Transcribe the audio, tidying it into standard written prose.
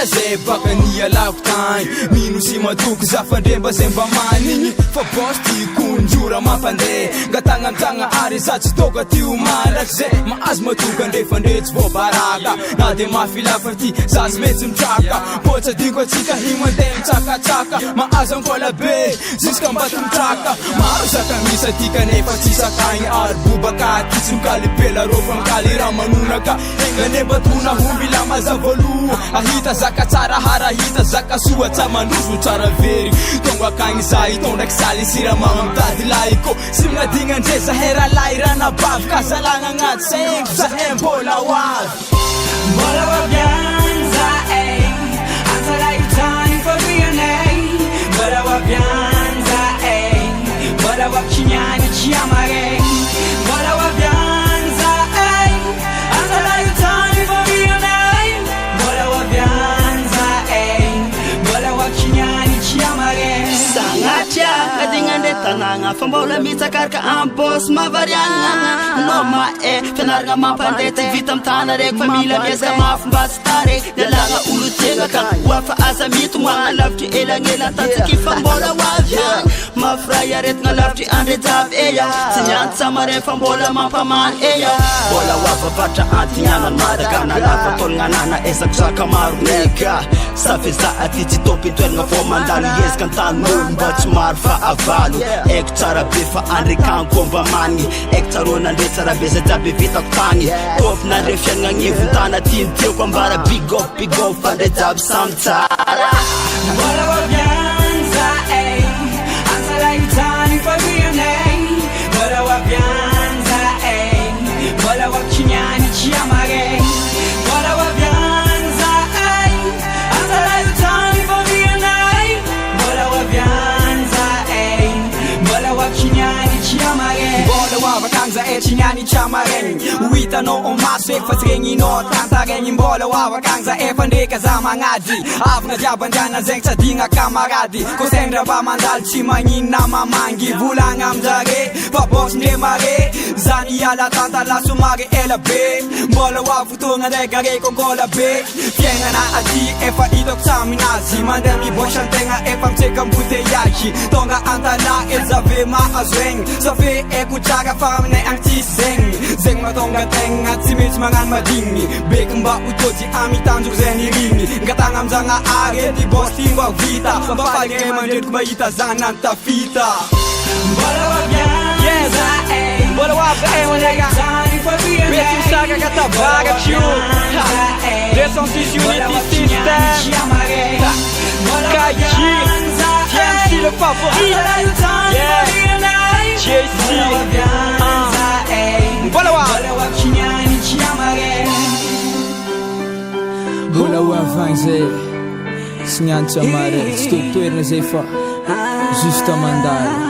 zay baka nialako tagny mino sy matoky za fandremba zay mba manigny fa bos tiako njora mampandeha ngatagnamitagna ary za tsy toka ty homandraky zay mahazo matoka andrefandretsy voabaraka na de mafilafa ty zazy metsy mitraka potsy adiko atsika himandeha mitsakatsaka mahazo ankola be ziska mba ty mitraka maro zaka misy aty kanefa tsy sakagny ary bobaka ty tsy mikalipela rô fa mikaly raha manonaka engane mba tona homby la mazavaloa ahita zaka tsara harahita zaka soa tsa mandroso tsara very tonga akagny za hitondraky saly siramagna mitady laiko sy mignadigna andre zahera lay rana bavy kasalagna agnaty saiko zahay mbola hoavy mbola hoavianza antalahitany favianay mbola hoavianza mbola hoakinyany tsy amareny mbola hoavianza antalahitany favianay mbola hoavianza mbola hoakinyany tsy amareny sanatria adignandre tanagna fa mbola mitsakaraka ambos mavariagna noma fianaragna mampandeha tsy vita amitana reky fa mila miezaka mafy mba tsy tare nialagna olo tegaka oafa aza mitomagna lavitry elagnelantantsaky fa mbola hoaviagna mafray aretigna lavitry andre javy eya tsy nianty samaren fa mbola mampamany eya mbola hoavavatra antignana madaka nalafa tolgnanana ezako zaka maro neka safeza aty tsy topy toeragna vo mandalo ezaka antan'olo mba tsy maro fa avalo eko tsara be fa andrekanko mba manigny eko tsaronandre tsara be za jiaby vitako tagny topy nandre fiainagna agnivontana tiny tiako ambara bigof fa andre jiaby samy tsara mbola hoavianza antalahitany favianay mbola hoavianza mbola hoakinyany tsy amareny mbola hoavianza antalahitany favianay mbola hoavianza mbola hoakinyany tsy amareny mbola hoavakagny tsy niany tsy amareny hoitanao omaso eky fa tsy regninao tantaregny mbola hoavakagny za efa ndreka za magnady avagna jiaby andiana zegny tsy adigna kamarady ko sendra mba mandalo tsy magninona mamangy volagna amizare fa bosy ndre mare za niala tantala somary ela be mbola hoavy fotoagna ndraiky areko ankola be fiaignana aty efa hitako saminazy mandeha miboatra antegna efa mitseka amboteiagy tonga antala elzave mahazo egny safe eko tsara fa aminay agny tsisy zegny zegny mahatonga antegna tsy metsy magnano madigny beky mba hotody amitanjoko zay nirigny ngatagna amizagna ary edy bos ty mba vita mba faligay mandrediko mba hita zana antafita mbola hoavianza mbola hoavy manega mety saka katabaraky io 206 unity system Kaji TMC le favori JC mbola hoakinyany tsy amareny mbola hoavagny zay sy niantsy amare tsy totoerina zay fa juste mandalo